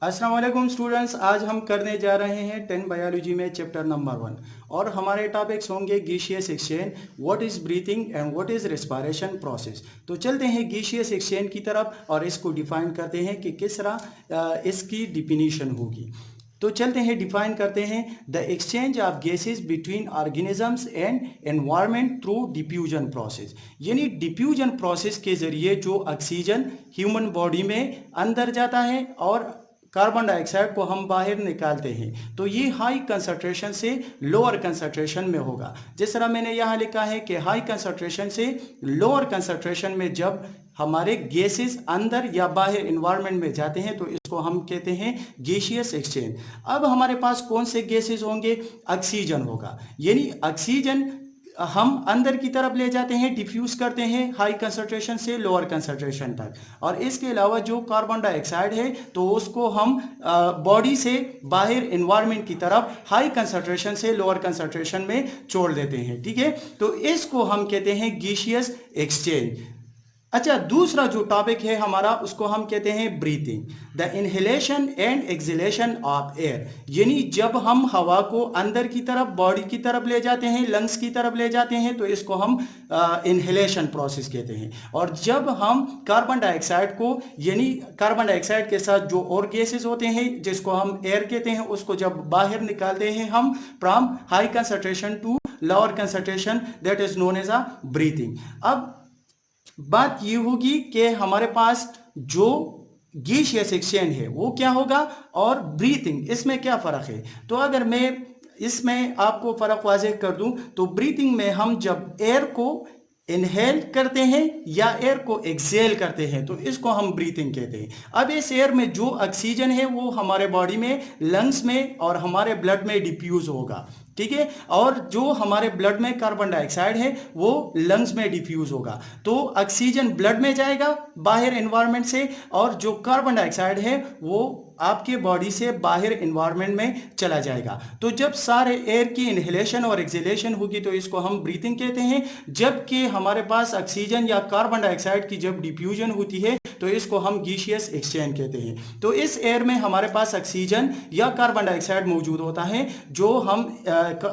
अस्सलाम वालेकुम स्टूडेंट्स, आज हम करने जा रहे हैं 10 बायोलॉजी में चैप्टर नंबर 1 और हमारे टॉपिक्स होंगे gaseous exchange, what is breathing and what is respiration process. तो चलते हैं गैसियस एक्सचेंज की तरफ और इसको डिफाइन करते हैं कि किस तरह इसकी डिफिनीशन होगी। तो चलते हैं डिफाइन करते हैं the exchange of gases between organisms and environment through diffusion process. यानी डिफ्यूजन प्रोसेस के जरिए जो ऑक्सीजन ह्यूमन बॉडी में अंदर जाता है और कार्बन डाइऑक्साइड को हम बाहर निकालते हैं, तो ये हाई कंसंट्रेशन से लोअर कंसंट्रेशन में होगा। जिस तरह मैंने यहाँ लिखा है कि हाई कंसंट्रेशन से लोअर कंसंट्रेशन में जब हमारे गैसेस अंदर या बाहर इन्वायरमेंट में जाते हैं तो इसको हम कहते हैं गैसियस एक्सचेंज। अब हमारे पास कौन से गैसेस होंगे? ऑक्सीजन होगा, यानी ऑक्सीजन हम अंदर की तरफ ले जाते हैं, डिफ्यूज करते हैं हाई कंसंट्रेशन से लोअर कंसंट्रेशन तक। और इसके अलावा जो कार्बन डाइऑक्साइड है तो उसको हम बॉडी से बाहर एनवायरनमेंट की तरफ हाई कंसंट्रेशन से लोअर कंसंट्रेशन में छोड़ देते हैं। ठीक है, तो इसको हम कहते हैं गैसियस एक्सचेंज। अच्छा, दूसरा जो टॉपिक है हमारा उसको हम कहते हैं breathing, the inhalation and exhalation of air. यानी जब हम हवा को अंदर की तरफ बॉडी की तरफ ले जाते हैं, लंग्स की तरफ ले जाते हैं, तो इसको हम इनहेलेशन प्रोसेस कहते हैं। और जब हम कार्बन डाइऑक्साइड को, यानी कार्बन डाइऑक्साइड के साथ जो और गैसेस होते हैं जिसको हम एयर कहते हैं, उसको जब बाहर निकालते हैं हम from high concentration to lower concentration, that is known as a breathing. अब बात ये होगी कि हमारे पास जो गैसियस एक्सचेंज है वो क्या होगा और ब्रीथिंग, इसमें क्या फ़र्क है। तो अगर मैं इसमें आपको फ़र्क वाज़ेह कर दूं तो ब्रीथिंग में हम जब एयर को इनहेल करते हैं या एयर को एक्सेल करते हैं तो इसको हम ब्रीथिंग कहते हैं। अब इस एयर में जो ऑक्सीजन है वो हमारे बॉडी में, लंग्स में और हमारे ब्लड में डिफ्यूज होगा। ठीक है, और जो हमारे ब्लड में कार्बन डाइऑक्साइड है वो लंग्स में डिफ्यूज होगा। तो ऑक्सीजन ब्लड में जाएगा बाहर एनवायरनमेंट से, और जो कार्बन डाइऑक्साइड है वो आपके बॉडी से बाहर एनवायरनमेंट में चला जाएगा। तो जब सारे एयर की इनहेलेशन और एक्सहेलेशन होगी तो इसको हम ब्रीथिंग कहते हैं। जबकि हमारे पास ऑक्सीजन या कार्बन डाइऑक्साइड की जब डिफ्यूजन होती है तो इसको हम गैसियस एक्सचेंज कहते हैं। तो इस एयर में हमारे पास ऑक्सीजन या कार्बन डाइऑक्साइड मौजूद होता है, जो हम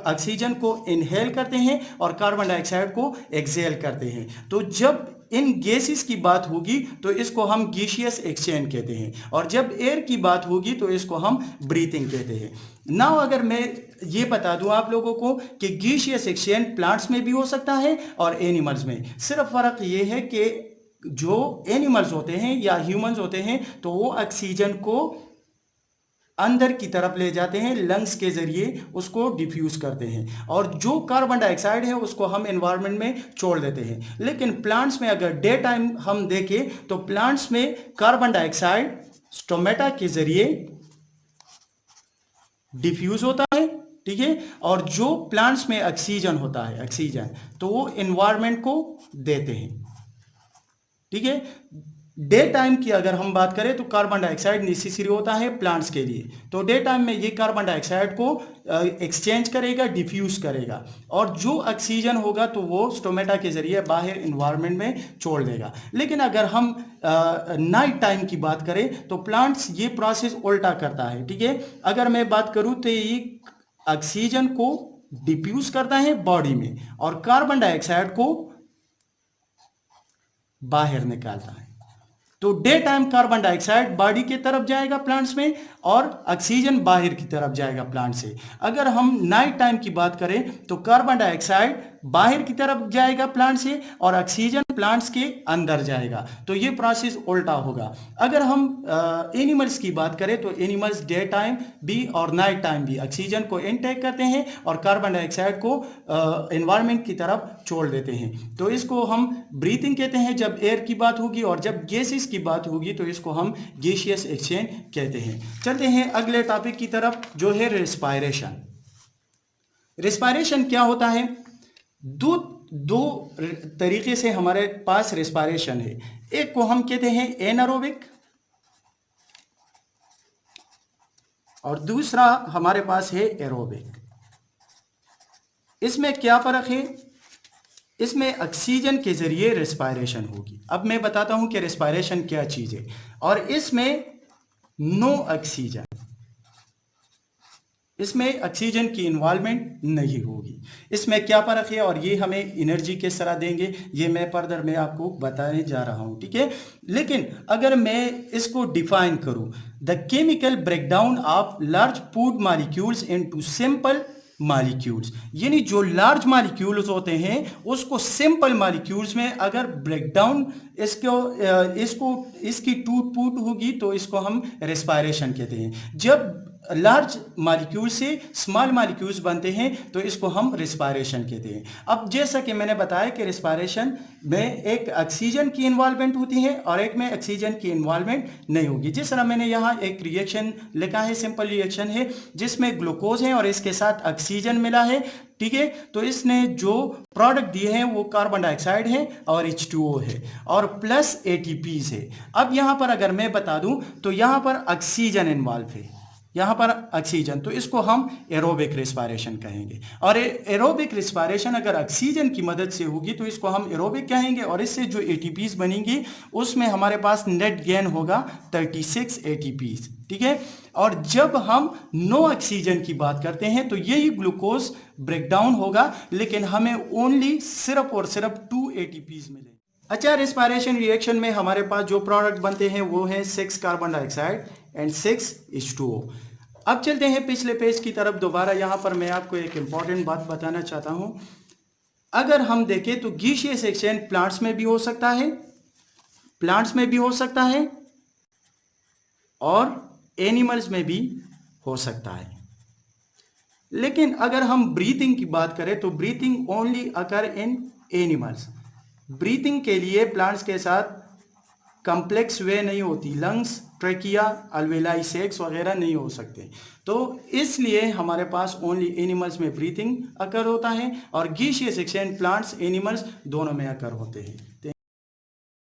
ऑक्सीजन को इनहेल करते हैं और कार्बन डाइऑक्साइड को एक्सहेल करते हैं। तो जब इन गैसेस की बात होगी तो इसको हम गैसियस एक्सचेंज कहते हैं, और जब एयर की बात होगी तो इसको हम ब्रीथिंग कहते हैं। नाउ अगर मैं ये बता दूं आप लोगों को कि गैसियस एक्सचेंज प्लांट्स में भी हो सकता है और एनिमल्स में। सिर्फ फर्क ये है कि जो एनिमल्स होते हैं या ह्यूमंस होते हैं तो वो ऑक्सीजन को अंदर की तरफ ले जाते हैं, लंग्स के जरिए उसको डिफ्यूज करते हैं, और जो कार्बन डाइऑक्साइड है उसको हम एनवायरनमेंट में छोड़ देते हैं। लेकिन प्लांट्स में अगर डे टाइम हम देखें तो प्लांट्स में कार्बन डाइऑक्साइड स्टोमेटा के जरिए डिफ्यूज होता है। ठीक है, और जो प्लांट्स में ऑक्सीजन होता है, ऑक्सीजन तो वो एनवायरनमेंट को देते हैं। ठीक है, डे टाइम की अगर हम बात करें तो कार्बन डाइऑक्साइड नेसेसरी होता है प्लांट्स के लिए, तो डे टाइम में ये कार्बन डाइऑक्साइड को एक्सचेंज करेगा, डिफ्यूज करेगा, और जो ऑक्सीजन होगा तो वो स्टोमेटा के जरिए बाहर इन्वायरमेंट में छोड़ देगा। लेकिन अगर हम नाइट टाइम की बात करें तो प्लांट्स ये प्रोसेस उल्टा करता है। ठीक है, अगर मैं बात करूं तो ये ऑक्सीजन को डिफ्यूज करता है बॉडी में और कार्बन डाइऑक्साइड को बाहर निकालता है। तो day time carbon dioxide body की तरफ जाएगा प्लांट्स में और ऑक्सीजन बाहर की तरफ जाएगा प्लांट से। अगर हम नाइट टाइम की बात करें तो कार्बन डाइऑक्साइड बाहर की तरफ जाएगा प्लांट से और ऑक्सीजन प्लांट्स के अंदर जाएगा। तो ये प्रोसेस उल्टा होगा। अगर हम एनिमल्स की बात करें तो एनिमल्स डे टाइम भी और नाइट टाइम भी ऑक्सीजन को इनटेक करते हैं और कार्बन डाइऑक्साइड को एनवायरनमेंट की तरफ छोड़ देते हैं। तो इसको हम ब्रीथिंग कहते हैं जब एयर की बात होगी, और जब गैसेस की बात होगी तो इसको हम गैसियस एक्सचेंज कहते हैं। चलते हैं अगले टॉपिक की तरफ जो है रेस्पायरेशन। रेस्पायरेशन क्या होता है? दो तरीके से हमारे पास रेस्पायरेशन है। एक को हम कहते हैं एनारोबिक और दूसरा हमारे पास है एरोबिक। इसमें क्या फर्क है? इसमें ऑक्सीजन के जरिए रेस्पायरेशन होगी। अब मैं बताता हूं कि रेस्पायरेशन क्या चीज़ है। और इसमें नो ऑक्सीजन, इसमें ऑक्सीजन की इन्वॉल्वमेंट नहीं होगी। इसमें क्या फ़र्क है और ये हमें एनर्जी किस तरह देंगे, ये मैं फर्दर में आपको बताने जा रहा हूँ, ठीक है। लेकिन अगर मैं इसको डिफाइन करूँ, the chemical breakdown of large food molecules into simple molecules, यानी जो लार्ज मॉलिक्यूल्स होते हैं उसको सिंपल मॉलिक्यूल्स में अगर ब्रेकडाउन इसकी टूट फूट होगी तो इसको हम रेस्पायरेशन कहते हैं। जब लार्ज मॉलिक्यूल से स्मॉल मॉलिक्यूल्स बनते हैं तो इसको हम रेस्पायरेशन कहते हैं। अब जैसा कि मैंने बताया कि रेस्पायरेशन में एक ऑक्सीजन की इन्वॉल्वमेंट होती है और एक में ऑक्सीजन की इन्वॉल्वमेंट नहीं होगी। जिस तरह मैंने यहाँ एक रिएक्शन लिखा है, सिंपल रिएक्शन है जिसमें ग्लूकोज है और इसके साथ ऑक्सीजन मिला है, ठीक है। तो इसने जो प्रोडक्ट दिए हैं वो कार्बन डाइऑक्साइड है और H2O है और प्लस ATPs है। अब यहाँ पर अगर मैं बता दूं तो यहाँ पर ऑक्सीजन इन्वॉल्व है, यहाँ पर ऑक्सीजन, तो इसको हम एरोबिक रेस्पायरेशन कहेंगे। और एरोबिक रेस्पायरेशन अगर ऑक्सीजन की मदद से होगी तो इसको हम एरोबिक कहेंगे और इससे जो ATPs बनेंगी उसमें हमारे पास नेट गेन होगा 36 ATPs, ठीक है। और जब हम नो ऑक्सीजन की बात करते हैं तो यही ग्लूकोज ब्रेकडाउन होगा लेकिन हमें ओनली सिर्फ और सिर्फ 2 ATPs मिले। अच्छा, रेस्पायरेशन रिएक्शन में हमारे पास जो प्रोडक्ट बनते हैं वो है 6 कार्बन डाइऑक्साइड एंड 6 H2O। अब चलते हैं पिछले पेज की तरफ दोबारा। यहाँ पर मैं आपको एक इंपॉर्टेंट बात बताना चाहता हूँ। अगर हम देखें तो गैसियस एक्सचेंज प्लांट्स में भी हो सकता है, प्लांट्स में भी हो सकता है और एनिमल्स में भी हो सकता है। लेकिन अगर हम ब्रीथिंग की बात करें तो ब्रीथिंग ओनली अकर इन एनिमल्स। ब्रीथिंग के लिए प्लांट्स के साथ कम्प्लेक्स वे नहीं होती, लंग्स, ट्रेकिया, अल्वेलाई, सेक्स वगैरह नहीं हो सकते, तो इसलिए हमारे पास ओनली एनिमल्स में ब्रीथिंग अकर होता है और गैसियस एक्सचेंज प्लांट्स एनिमल्स दोनों में अकर होते हैं।